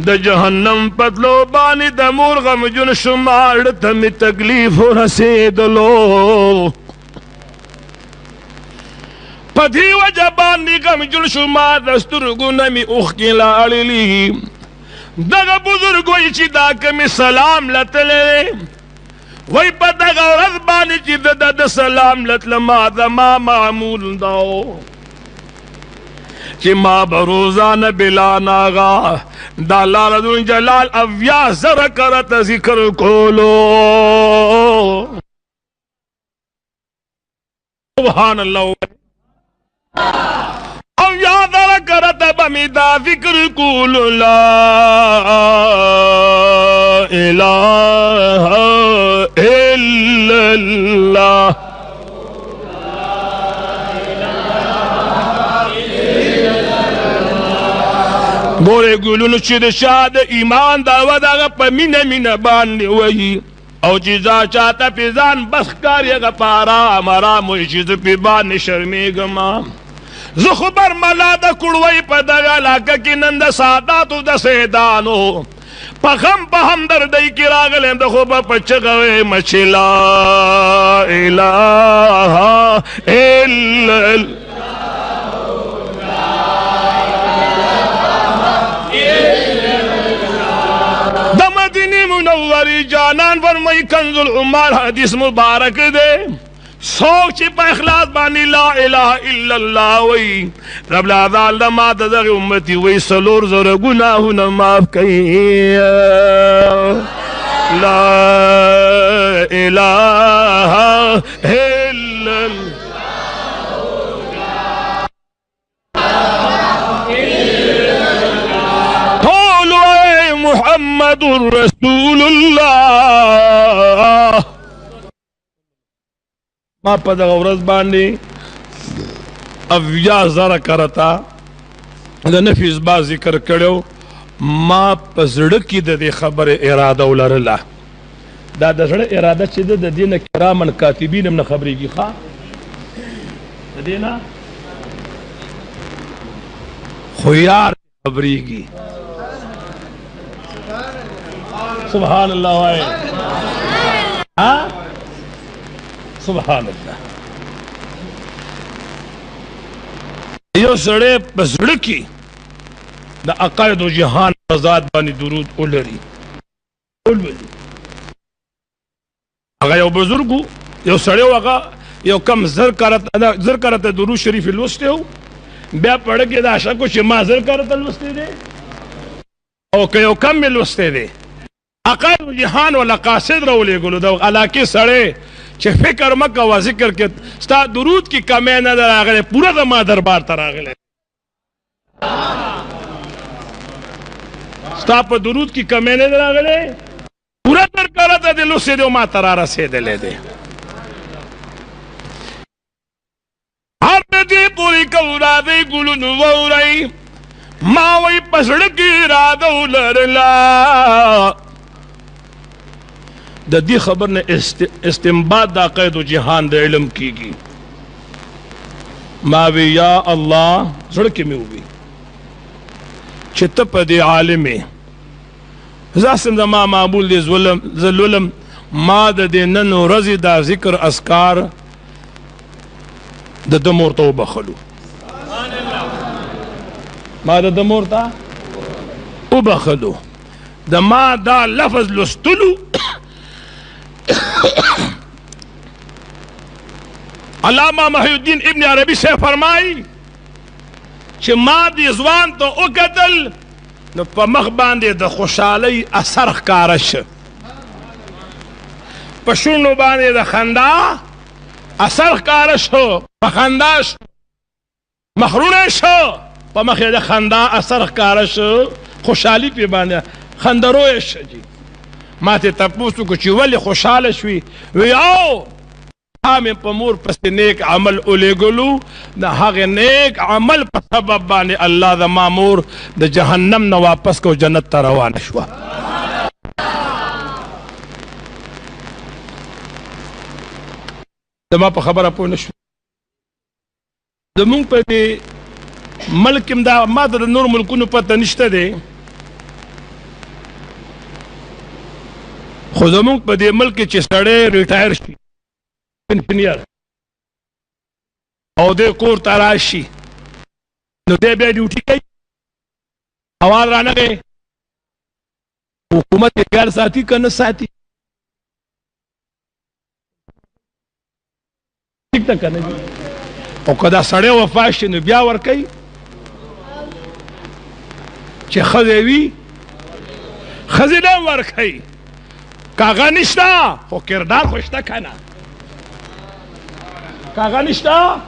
Speaker 1: د جهنم پتلو باندې د مور غمجن شمار ته مې تکلیف ورسېدلو پدی وجہ باندې غمجن شمار د سترګو نه مې اوښکې لاړلي دغه بزرګ وایي چې دا کمې سلام لتلی وای په دغه ورځ باندې چې د سلام لتله ما زما معمول دا چې ما به روزانه بلا ناغه دا الله رب جلال اویا زره کرته ذکر کولو سبحان الله او یاد کرتا بمی دا فکر کول لا الہ الا اللہ گورے گلون چید شاد ایمان داو داغا پا مینه مینه باندې وی او چیزا چاہتا پیزان بس کاری غپارا مرام وی چیز پی باندې شرمیگم زه خو برملا د کړوۍ په دغه علاقه کې نن د ساداتو د سیدانو په غم په همدردۍ کې راغلی د خو به په چغه ویم چې لا اله الا د مدینې منورې جانان فرمایي کنز العمال حدیث مبارک دی سوک چی پا اخلاص بانی لا الہ الا اللہ وی رب العذال دا ما دا دغی امتی وی سلور زر گناہو نماف کئی لا الہ الا اللہ قولوا اے محمد رسول اللہ ما پا دغه ورځ باندې اویا زره کرتا د نفیس با ذکر کړو ما په زړه کې د دې خبره اراده ولرله دا د زړه اراده چې د دې نه کرامن کاتبین هم نه خبرېږي ښه د دې نه خو یار خبرېږي سبحان الله وایي ها سبحان الله یو سړی په زړه کې د عقاید و جهان په ذات باندې درود ولري هغه یو بزرګ یو سړی و هغه یو کم زر کرته درود شریف لوستی و بیا پړه کې دا شکو چې ما زر کرته لوستی دی او که یو کم مې لوستی دی عقاید و جهان ولا قاصد راولېږلو د علاقې سړی چې فکر مکوه ذکر کې ستا درود کی کمی نه ده راغلی پوره زما دربار ته راغلی ستا په درود کی کمی نه ده راغلی پوره درکاره ته دې لوسې دی او ما ته را رسېدلی دی هر دې پورې کو راځئ ګلونو واورئ ما وایي په زړه کې اراده ولرله د دې خبر نه استنباط د عقاید و جهان د علم کیږي ما وی یا الله زړه کې مې ووي چې ته په دې عالمې زاسم زما معمول دی زلولم ما د دې نن ورځې دا ذکر اذکار د ده مور ته وبخلو ما د ده مور ته وبخلو د ما دا لفظ لستلو علامہ محی الدین ابن عربی سے فرمائی چې ما دې ځوان ته وکتل نو په مخ باندې د خوشحالۍ اثر ښکاره شه په شونډو باندې د خندا اثر ښکاره شو په خندا شو مخرونه شو په مخ یې د خندا اثر ښکاره شو خوشحالي پې باندې خندرویه شه جي ما ته تپوس وکړو چې ولې خوشحاله شوي وی او مې په مور پسې نیک عمل ولېږلو د هغې نیک عمل په سبب باندې الله زما مور د جهنم نه واپس کو جنت ته روانه شوه زما په خبره پوه نه شو زمونږ په دې ملک هم دا ما ته د نور ملکونو پته نشته دی خو زمونږ په دې ملک کې چې سړی ریټایر شي انجینیر او دې کور ته راشي نو دې بیا ډیوټي کوي اواز رانغی حکومت یې خیال ساتي که نه ساتي ټیک ده که نه او که دا سړی وفات شي نو بیا ورکوي چې ښځې وي ښځې نه ورکوي کاغه نشته خو کردار خو شته که نه کاغه نشته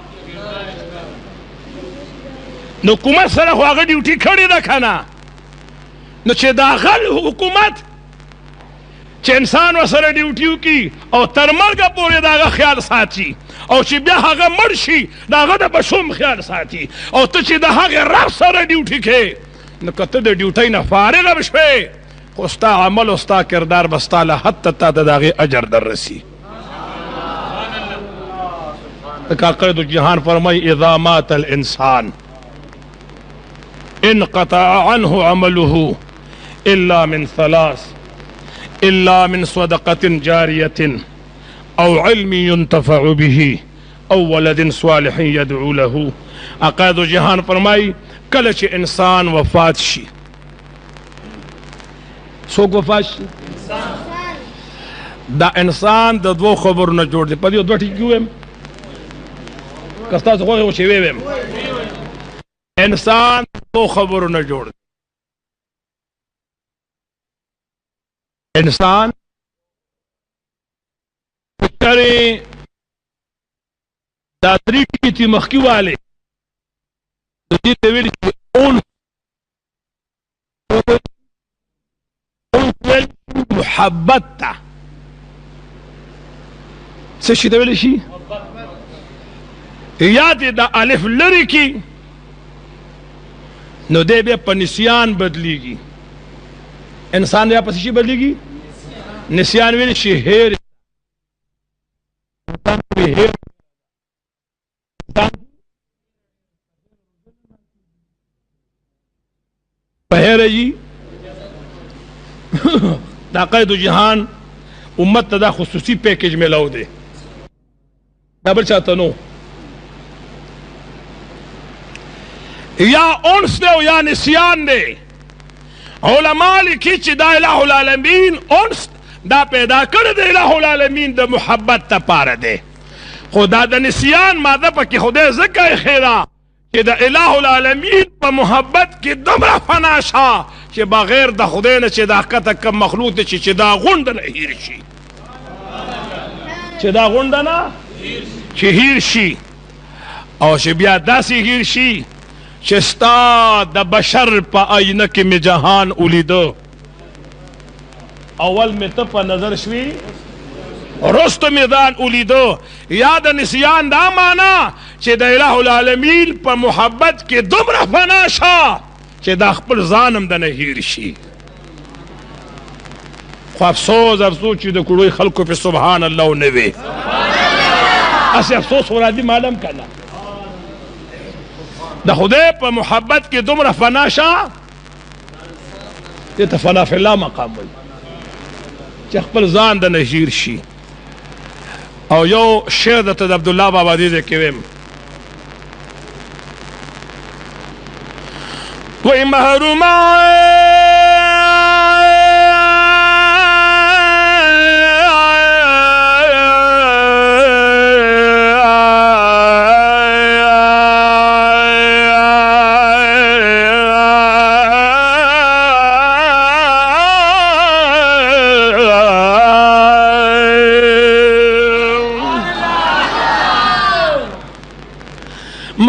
Speaker 1: نو حکومت سره خو هغه ډیوټي کړې ده که نه نو چې داخل حکومت چې انسان ورسره ډیوټي وکړي او تر مرګه پورې د هغه خیال ساتي او چې بیا هغه مړ شي د هغه د بچوم خیال ساتي او ته چې د هغې رب سره ډیوټي کوې نو که ته د ډیوټۍ نه فارغه به شوې خو ستا عمل او ستا کردار به ستا له حد ته تا ته د هغې اجر در رسي قائد الجهان فرمای اذا مات الانسان انقطع عنه عمله الا من ثلاث الا من صدقة جارية او علم ينتفع به او ولد صالح يدعو له قائد الجهان فرمای کله چې انسان وفات شي څوک وفات شي دا انسان د دوه خبرونه جوړ دی په دې دوه ټکي ویم که ستاسو خوښې و چې ویم انسان دو خبرونه جوړ دی انسان چرې دا درې ټکي چې مخکې والې د دې ته ویل چې محبت ته څه شي ته ویلی شي یا دې دا الف لرې کي نو دی بیا په نسیان بدلیږي انسان بیا په څه شي بدلیږي نسیان ویلی شي هیر په هیره جي دا قائد جهان امت ته دا خصوصي پیکیج میلاو دی دا بل چاته نو یا انس دی او یا نسیان دی علماء لیکي چې دا الہ العالمین انس دا پیدا کړی دی الہ العالمین د محبت دپاره دی خو دا د نسیان ماده پکې خدای ځکه ایښې ده چې د الہ العالمین په محبت کې دومره فنا شه چې بغیر د خدای نه چې دا ښکته کم مخلوق دی چې دا غونډه نه هیر شي چې دا غونډه نه چې هیر شي او چې بیا داسې هیر شي چې ستا د بشر په آینه کې مې جهان ولیده اول مې ته په نظر شوي رستو مې ځان ولیده یا د نسیان دا معنا چې د الہ العالمین په محبت کې دومره فنا شه چې دا خپل ځان هم دنه هیر شي خو افسوس چې د کړوی خلکو په سبحان الله نه وي اسې افسوس ورادي معلوم کنه د خدای په محبت کې دومره فنا شه دې ته فنا فی الله مقام وایي چې خپل ځان د نشیر شي. او یو شعر درته د عبدالله بابا دې ځای کې ویم وایي محرومه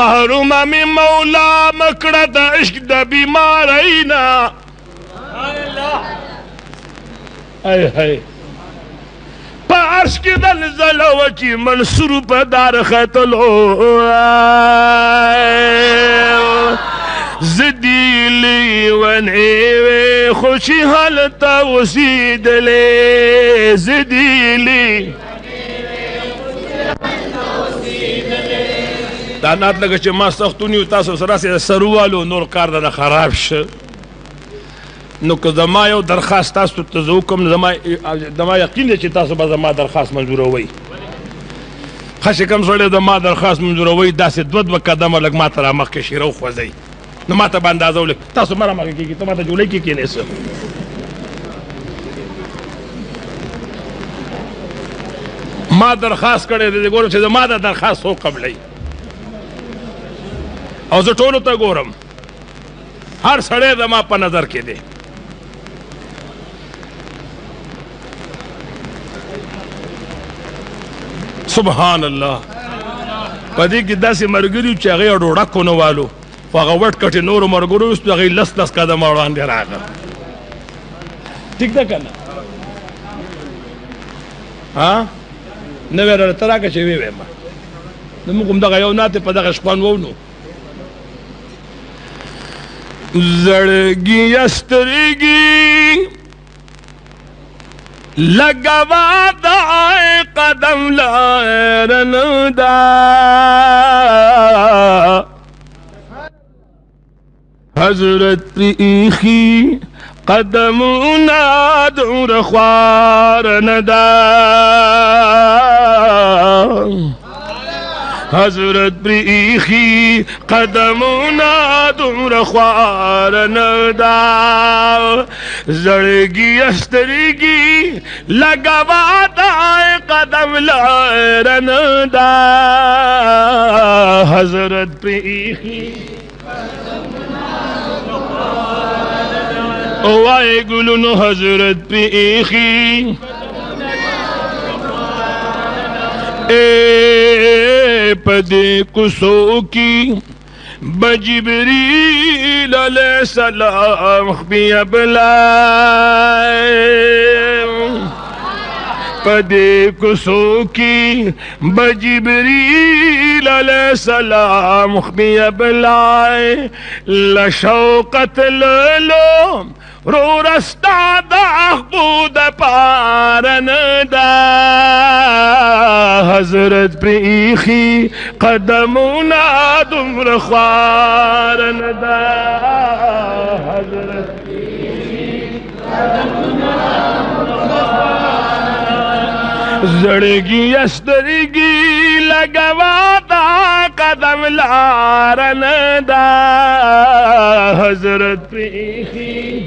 Speaker 1: محرومه می مولا مکړه د عشق د بیمارینا ای هی په عرش کې د زلو چې منصور په دار ختلو زدیلی ونیوی خوشی حالتا وسیدلی زدیلی دا نات لکه چې ما سختونی و تاسو سره سروالو نور کار دا خراب شه نو که زما یو درخواست تاسو ته زه وکړم زما یقین دی چې تاسو به زما درخواست منظوروئ ښه چې کوم سړی زما درخواست منظوروئ داسې دوه قدمه لږ ما ته را مخکې شي راوخوځئ نو ما ته به اندازه ولګ تاسو مه را مخکې کېږي ته ما ته جولۍ کې کېنېسه ما درخواست کړی دی ګورم چې زما دا درخواست وقبلئ او زه ټولو ته ګورم هر سړی زما په نظر کې دی سبحان الله په دې کې داسې ملګري چې هغې ډوډک ونه والو خو هغه وټ کټې نورو ملګرو وستو هغې لس قدمه وړاندې راغله ټیک ده که نه ها نه وې راته راکړه چې ویې ویم نو موږ همدغه یو ناتې په دغه شپان وو نو زړګي سترګي لګوا د قدم لارن دا حضرت پریخي قدمونه دور خوار ندا حضرت پریخي قدمونه دور خوار ندا زړګي سترګي لګوا د قدم لارن دا حضرت پریخي او وای ګلونو حضرت پریخي پدې کوڅو کې بجبریل علیہ السلام خبی ابلائے پدې کوڅو کې بجبریل علیہ السلام خبی ابلائے لشوقت للو رو رستا دا اخبود پارن دا حضرت پریخي قدمونا دمر خوارن دا حضرت پریخي قدمونا زړګي استرګي لګوا دا قدم لارن دا حضرت پریخي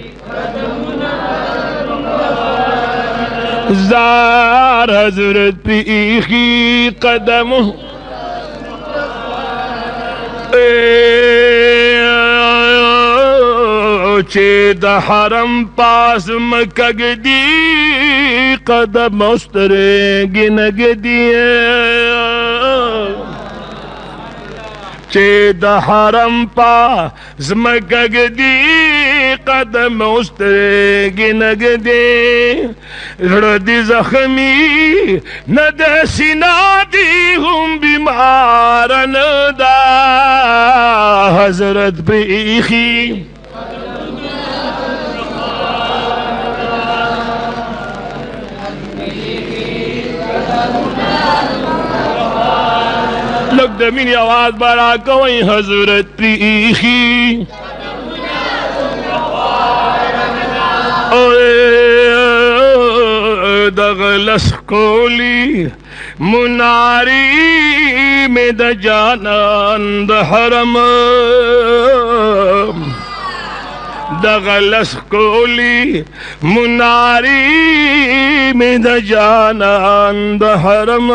Speaker 1: زار حضرت پریخي قدمه چې د حرم پاس مکګدي قدم سترګې نګدي چې د حرم پاس مکګدي قدم سترګې نګدي زړه دې زخمي نه د سینا دي هم بیمار نه دا حضرت پریخي لږ د مینې اواز به راکوئ حضرت پریخي دغلس کولی مناری میں د جانان د حرم دغلس کولی مناری میں د جانان د حرم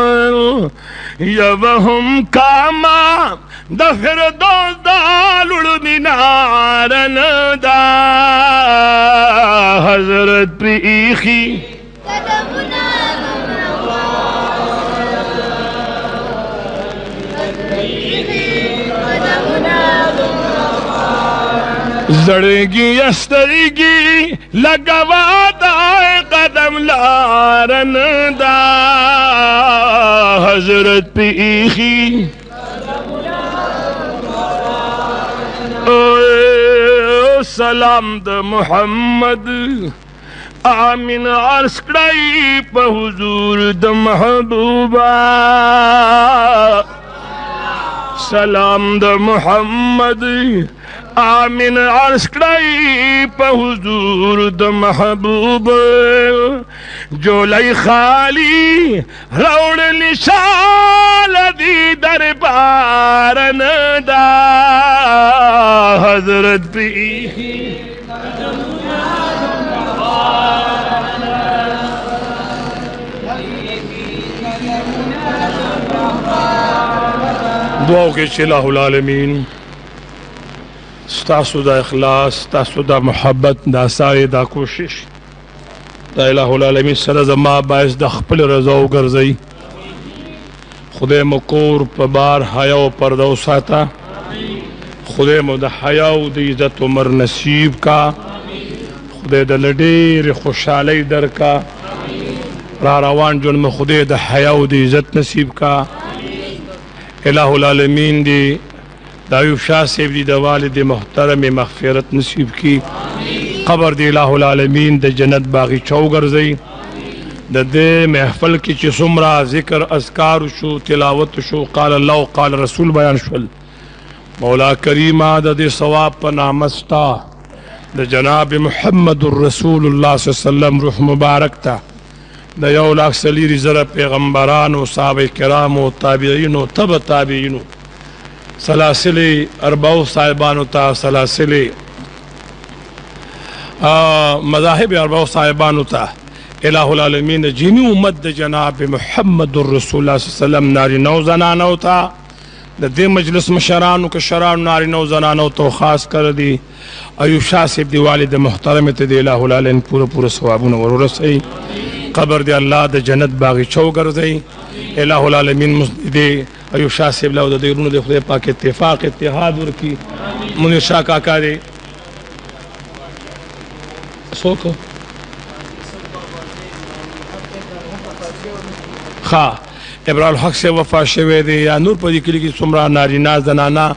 Speaker 1: یوہم کاما د فردوس دا لڑنی نارن دا حضرت پریخی زڑگی استرگی لگوا دائے قدم لارن دا حضرت پیخی سلام دا محمد آمین عرض کرائی پا حضور دا محبوبا سلام دا محمد آمین عرض کرائی پا حضور دا محبوب جولی خالی روڑ نشال دی دربارن دا حضرت پیخی دعاو کے الہ العالمین ستاسو دا اخلاص ستاسو دا محبت دا ساری دا کوشش دا الہ العالمین سر زما باعث دا خپل رضاو گرزئی خدای مکور پا بار حیاو پردو ساتا خدای مو دا حیاو دا عزت عمر نصیب کا خدای دا لدیر خوشحالی در کا را روان جن میں خدای دا حیاو دا عزت نصیب کا الہ العالمین دی دا ایوب شاہ صاحب دی دا والد محترم مغفرت نصیب کی قبر دی الہ العالمین دا جنت باغی چوگر زی دا دے محفل کی چی سمرا ذکر اذکار شو تلاوت شو قال اللہ قال رسول بیان شول مولا کریمہ دا دے ثواب پا نامستا دا جناب محمد الرسول اللہ صلی اللہ علیہ وسلم روح مبارک تا دا یو لاکھ سلیری ذرا پیغمبران و صحابہ کرام و تابعین و تبع تابعین سلاسل اربعو صاحبانو تا سلاسل مذاہب اربعو صاحبانو تا الہ العالمین جنی امت دا جناب محمد الرسول اللہ صلی اللہ علیہ وسلم ناری نو زنانو تا دا دے مجلس مشرانو کشرانو ناری نو زنانو تو خاص کر دی ایوب شاہ صاحب دی والد محترم تے دی الہ العالمین پورا پورا ثوابون ورورسی قبر دی اللہ دا جنت باغی چوگر دی الہ العالمین دے ایوب شاہ صاحب لاؤ دا دیرون دے خدای پاک اتفاق اتحاد ورکی منیر شاہ کاکا دے سوکو خواہ ابراہیل حق سے وفا شوے دے یا نور پا دی کلی کی سمرہ ناری ناز دنانا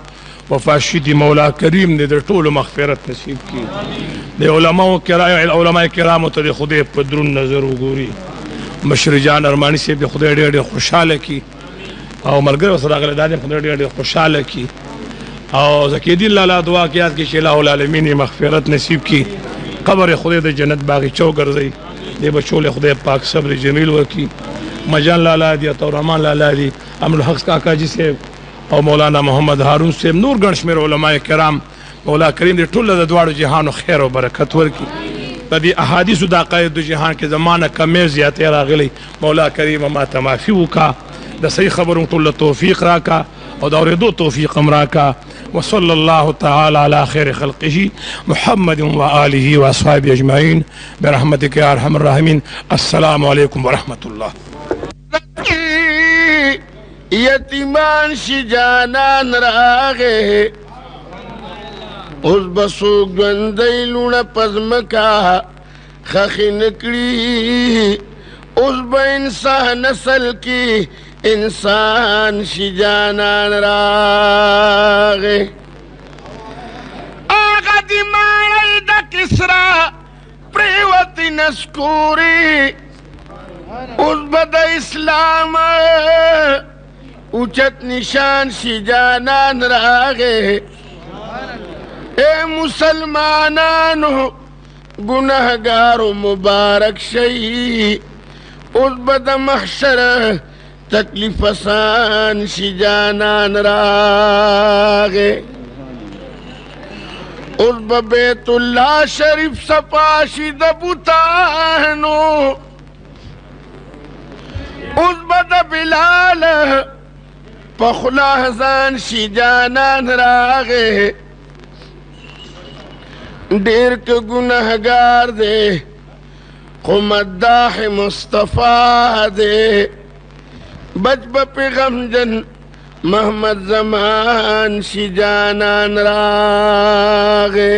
Speaker 1: وفا شیدی مولا کریم دے در طول مغفرت نصیب کی دے علماء کرامو تا دے خدای پا درون نظر گوری مشر جان ارمانی سے دے خدای دے خوشحال کی او ملگر و صداق دادے خدای دے خوشحال کی او زکیدی اللہ دعا کیاد کی الہ العالمین مغفرت نصیب کی قبر خدای دے جنت باغی چوگر دی دے بچول خدای پاک صبر جمیل وکی مجان لالا دی عطا الرحمن لالا دی امن الحق کاکا جی سے او مولانا محمد ہارون سے نور گنش میر علماء کرام مولا کریم دی ٹول دا دوار جہان و خیر و برکت ورکی دی احادیث دا قائد دو جہان کے زمانہ کمی زیادہ راغلی مولا کریم ما تمافیو کا دا صحیح خبروں ٹول توفیق راکا او دور دو توفیق امراکا وصلی اللہ تعالی علی خیر خلقه محمد و آلہ و اصحاب اجمعین برحمتک یا ارحم الراحمین السلام علیکم ورحمت اللہ
Speaker 2: یتیمان شی جانان راغے اس بسو گندی لونا پزمکا خخی نکڑی اس با انسان نسل کی انسان شی جانان راغے آغا دیمائی دا کسرا پریوتی نسکوری اس با دا اسلام اوچت نشان شی جانان راغے اے مسلمانانو गुनहगार मुबारक शई उस बद महशर तकलीफ आसान शिजानान रागे उस बैतुल्लाह शरीफ सपाशी दबुतानो उस बद बिलाल पखला हजान शिजानान रागे डेर के गुनहगार दे खुमद्दाह मुस्तफा दे बजब पे गमजन मोहम्मद जमान शिजानान रागे।